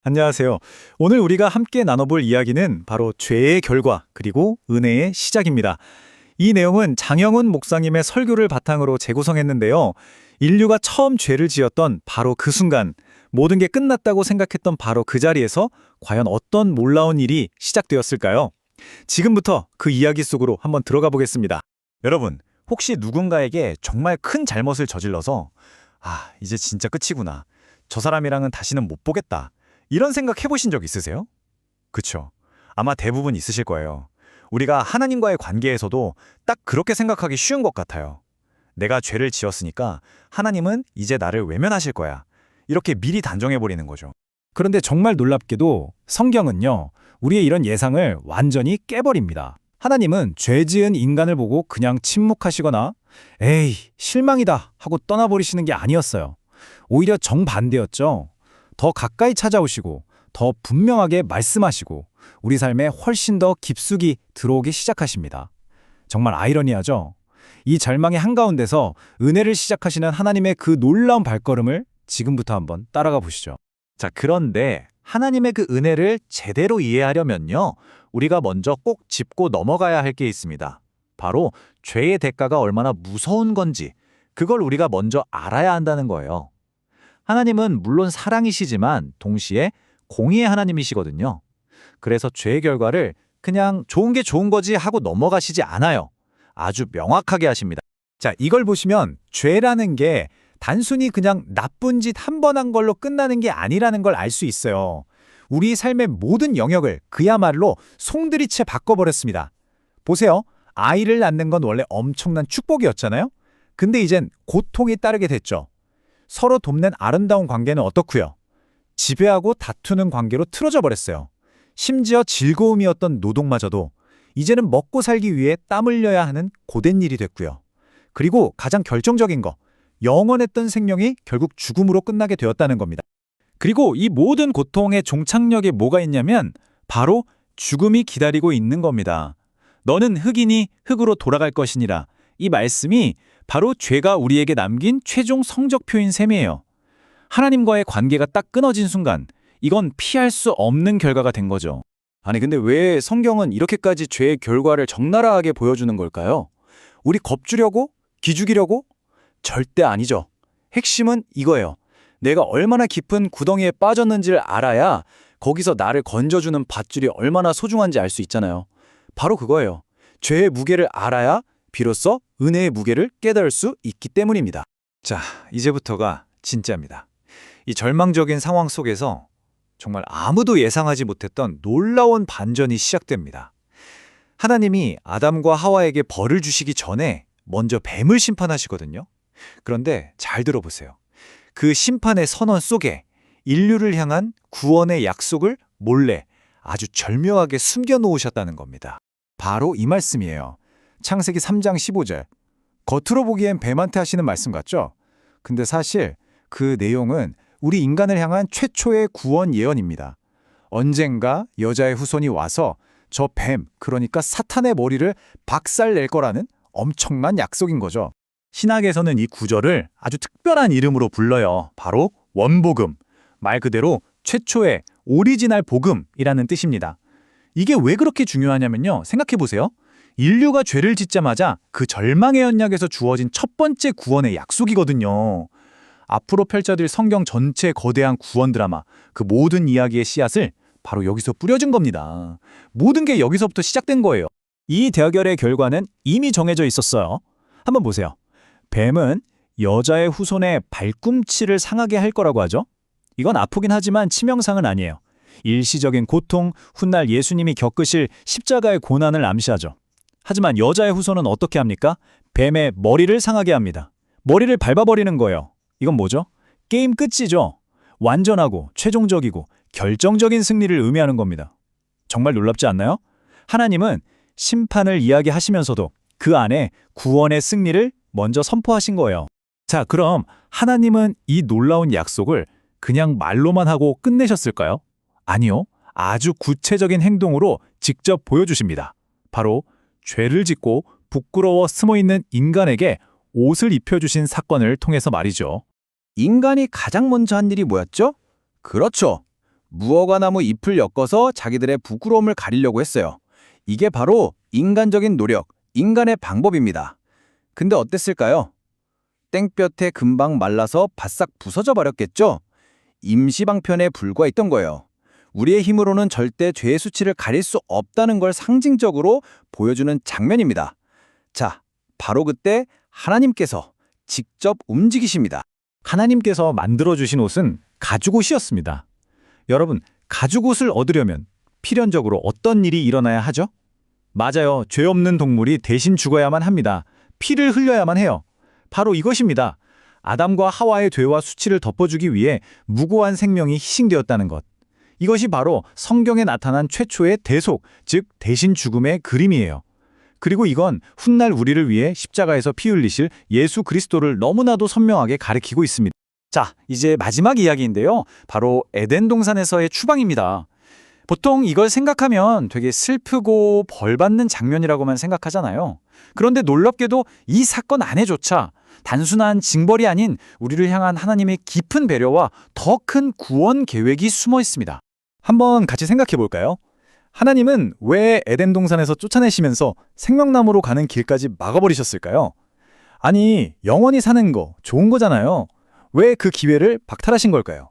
안녕하세요. 오늘 우리가 함께 나눠볼 이야기는 바로 죄의 결과 그리고 은혜의 시작입니다. 이 내용은 장영훈 목사님의 설교를 바탕으로 재구성했는데요. 인류가 처음 죄를 지었던 바로 그 순간, 모든 게 끝났다고 생각했던 바로 그 자리에서 과연 어떤 놀라운 일이 시작되었을까요? 지금부터 그 이야기 속으로 한번 들어가 보겠습니다. 여러분, 혹시 누군가에게 정말 큰 잘못을 저질러서 이제 진짜 끝이구나. 저 사람이랑은 다시는 못 보겠다. 이런 생각 해보신 적 있으세요? 그쵸. 아마 대부분 있으실 거예요. 우리가 하나님과의 관계에서도 딱 그렇게 생각하기 쉬운 것 같아요. 내가 죄를 지었으니까 하나님은 이제 나를 외면하실 거야. 이렇게 미리 단정해버리는 거죠. 그런데 정말 놀랍게도 성경은요, 우리의 이런 예상을 완전히 깨버립니다. 하나님은 죄 지은 인간을 보고 그냥 침묵하시거나 에이, 실망이다 하고 떠나버리시는 게 아니었어요. 오히려 정반대였죠. 더 가까이 찾아오시고 더 분명하게 말씀하시고 우리 삶에 훨씬 더 깊숙이 들어오기 시작하십니다. 정말 아이러니하죠? 이 절망의 한가운데서 은혜를 시작하시는 하나님의 그 놀라운 발걸음을 지금부터 한번 따라가 보시죠. 자, 그런데 하나님의 그 은혜를 제대로 이해하려면요, 우리가 먼저 꼭 짚고 넘어가야 할 게 있습니다. 바로 죄의 대가가 얼마나 무서운 건지, 그걸 우리가 먼저 알아야 한다는 거예요. 하나님은 물론 사랑이시지만 동시에 공의의 하나님이시거든요. 그래서 죄의 결과를 그냥 좋은 게 좋은 거지 하고 넘어가시지 않아요. 아주 명확하게 하십니다. 자, 이걸 보시면 죄라는 게 단순히 그냥 나쁜 짓 한 번 한 걸로 끝나는 게 아니라는 걸 알 수 있어요. 우리 삶의 모든 영역을 그야말로 송두리째 바꿔버렸습니다. 보세요. 아이를 낳는 건 원래 엄청난 축복이었잖아요. 근데 이젠 고통이 따르게 됐죠. 서로 돕는 아름다운 관계는 어떻고요? 지배하고 다투는 관계로 틀어져 버렸어요. 심지어 즐거움이었던 노동마저도 이제는 먹고 살기 위해 땀 흘려야 하는 고된 일이 됐고요. 그리고 가장 결정적인 거, 영원했던 생명이 결국 죽음으로 끝나게 되었다는 겁니다. 그리고 이 모든 고통의 종착역에 뭐가 있냐면 바로 죽음이 기다리고 있는 겁니다. 너는 흙이니 흙으로 돌아갈 것이니라. 이 말씀이 바로 죄가 우리에게 남긴 최종 성적표인 셈이에요. 하나님과의 관계가 딱 끊어진 순간, 이건 피할 수 없는 결과가 된 거죠. 아니 근데 왜 성경은 이렇게까지 죄의 결과를 적나라하게 보여주는 걸까요? 우리 겁주려고? 기죽이려고? 절대 아니죠. 핵심은 이거예요. 내가 얼마나 깊은 구덩이에 빠졌는지를 알아야 거기서 나를 건져주는 밧줄이 얼마나 소중한지 알 수 있잖아요. 바로 그거예요. 죄의 무게를 알아야 비로소 은혜의 무게를 깨달을 수 있기 때문입니다. 자, 이제부터가 진짜입니다. 이 절망적인 상황 속에서 정말 아무도 예상하지 못했던 놀라운 반전이 시작됩니다. 하나님이 아담과 하와에게 벌을 주시기 전에 먼저 뱀을 심판하시거든요. 그런데 잘 들어보세요. 그 심판의 선언 속에 인류를 향한 구원의 약속을 몰래 아주 절묘하게 숨겨놓으셨다는 겁니다. 바로 이 말씀이에요. 창세기 3장 15절. 겉으로 보기엔 뱀한테 하시는 말씀 같죠? 근데 사실 그 내용은 우리 인간을 향한 최초의 구원 예언입니다. 언젠가 여자의 후손이 와서 저 뱀, 그러니까 사탄의 머리를 박살낼 거라는 엄청난 약속인 거죠. 신학에서는 이 구절을 아주 특별한 이름으로 불러요. 바로 원복음. 말 그대로 최초의 오리지널 복음이라는 뜻입니다. 이게 왜 그렇게 중요하냐면요. 생각해보세요. 인류가 죄를 짓자마자 그 절망의 언약에서 주어진 첫 번째 구원의 약속이거든요. 앞으로 펼쳐질 성경 전체 거대한 구원 드라마, 그 모든 이야기의 씨앗을 바로 여기서 뿌려준 겁니다. 모든 게 여기서부터 시작된 거예요. 이 대결의 결과는 이미 정해져 있었어요. 한번 보세요. 뱀은 여자의 후손의 발꿈치를 상하게 할 거라고 하죠. 이건 아프긴 하지만 치명상은 아니에요. 일시적인 고통, 훗날 예수님이 겪으실 십자가의 고난을 암시하죠. 하지만 여자의 후손은 어떻게 합니까? 뱀의 머리를 상하게 합니다. 머리를 밟아버리는 거예요. 이건 뭐죠? 게임 끝이죠. 완전하고 최종적이고 결정적인 승리를 의미하는 겁니다. 정말 놀랍지 않나요? 하나님은 심판을 이야기하시면서도 그 안에 구원의 승리를 먼저 선포하신 거예요. 자, 그럼 하나님은 이 놀라운 약속을 그냥 말로만 하고 끝내셨을까요? 아니요. 아주 구체적인 행동으로 직접 보여주십니다. 바로 죄를 짓고 부끄러워 숨어있는 인간에게 옷을 입혀주신 사건을 통해서 말이죠. 인간이 가장 먼저 한 일이 뭐였죠? 그렇죠. 무화과나무 잎을 엮어서 자기들의 부끄러움을 가리려고 했어요. 이게 바로 인간적인 노력, 인간의 방법입니다. 근데 어땠을까요? 땡볕에 금방 말라서 바싹 부서져 버렸겠죠? 임시방편에 불과했던 거예요. 우리의 힘으로는 절대 죄의 수치를 가릴 수 없다는 걸 상징적으로 보여주는 장면입니다. 자, 바로 그때 하나님께서 직접 움직이십니다. 하나님께서 만들어주신 옷은 가죽옷이었습니다. 여러분, 가죽옷을 얻으려면 필연적으로 어떤 일이 일어나야 하죠? 맞아요. 죄 없는 동물이 대신 죽어야만 합니다. 피를 흘려야만 해요. 바로 이것입니다. 아담과 하와의 죄와 수치를 덮어주기 위해 무고한 생명이 희생되었다는 것. 이것이 바로 성경에 나타난 최초의 대속, 즉 대신 죽음의 그림이에요. 그리고 이건 훗날 우리를 위해 십자가에서 피 흘리실 예수 그리스도를 너무나도 선명하게 가리키고 있습니다. 자, 이제 마지막 이야기인데요. 바로 에덴 동산에서의 추방입니다. 보통 이걸 생각하면 되게 슬프고 벌받는 장면이라고만 생각하잖아요. 그런데 놀랍게도 이 사건 안에조차 단순한 징벌이 아닌 우리를 향한 하나님의 깊은 배려와 더 큰 구원 계획이 숨어 있습니다. 한번 같이 생각해 볼까요? 하나님은 왜 에덴 동산에서 쫓아내시면서 생명나무로 가는 길까지 막아버리셨을까요? 아니, 영원히 사는 거 좋은 거잖아요. 왜 그 기회를 박탈하신 걸까요?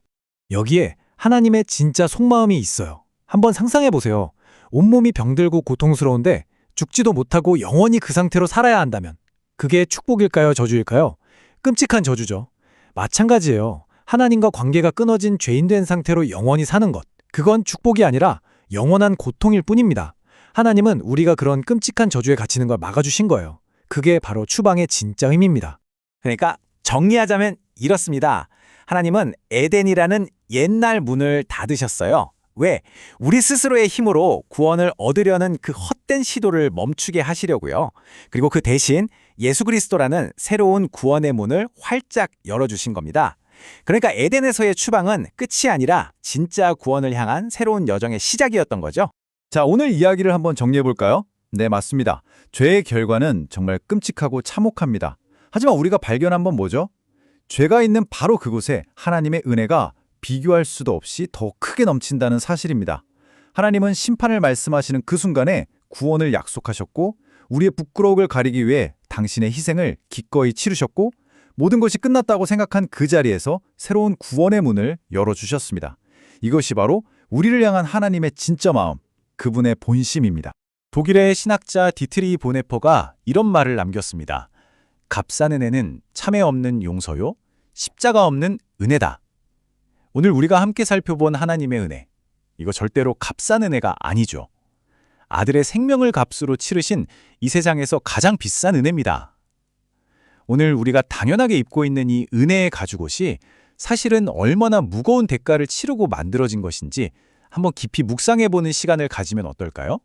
여기에 하나님의 진짜 속마음이 있어요. 한번 상상해 보세요. 온몸이 병들고 고통스러운데 죽지도 못하고 영원히 그 상태로 살아야 한다면 그게 축복일까요? 저주일까요? 끔찍한 저주죠. 마찬가지예요. 하나님과 관계가 끊어진 죄인된 상태로 영원히 사는 것. 그건 축복이 아니라 영원한 고통일 뿐입니다. 하나님은 우리가 그런 끔찍한 저주에 갇히는 걸 막아주신 거예요. 그게 바로 추방의 진짜 의미입니다. 그러니까 정리하자면 이렇습니다. 하나님은 에덴이라는 옛날 문을 닫으셨어요. 왜? 우리 스스로의 힘으로 구원을 얻으려는 그 헛된 시도를 멈추게 하시려고요. 그리고 그 대신 예수 그리스도라는 새로운 구원의 문을 활짝 열어주신 겁니다. 그러니까 에덴에서의 추방은 끝이 아니라 진짜 구원을 향한 새로운 여정의 시작이었던 거죠. 자, 오늘 이야기를 한번 정리해 볼까요? 네, 맞습니다. 죄의 결과는 정말 끔찍하고 참혹합니다. 하지만 우리가 발견한 건 뭐죠? 죄가 있는 바로 그곳에 하나님의 은혜가 비교할 수도 없이 더 크게 넘친다는 사실입니다. 하나님은 심판을 말씀하시는 그 순간에 구원을 약속하셨고 우리의 부끄러움을 가리기 위해 당신의 희생을 기꺼이 치르셨고 모든 것이 끝났다고 생각한 그 자리에서 새로운 구원의 문을 열어주셨습니다. 이것이 바로 우리를 향한 하나님의 진짜 마음, 그분의 본심입니다. 독일의 신학자 디트리 보네퍼가 이런 말을 남겼습니다. 값싼 은혜는 참회 없는 용서요, 십자가 없는 은혜다. 오늘 우리가 함께 살펴본 하나님의 은혜, 이거 절대로 값싼 은혜가 아니죠. 아들의 생명을 값으로 치르신 이 세상에서 가장 비싼 은혜입니다. 오늘 우리가 당연하게 입고 있는 이 은혜의 가죽옷이 사실은 얼마나 무거운 대가를 치르고 만들어진 것인지 한번 깊이 묵상해보는 시간을 가지면 어떨까요?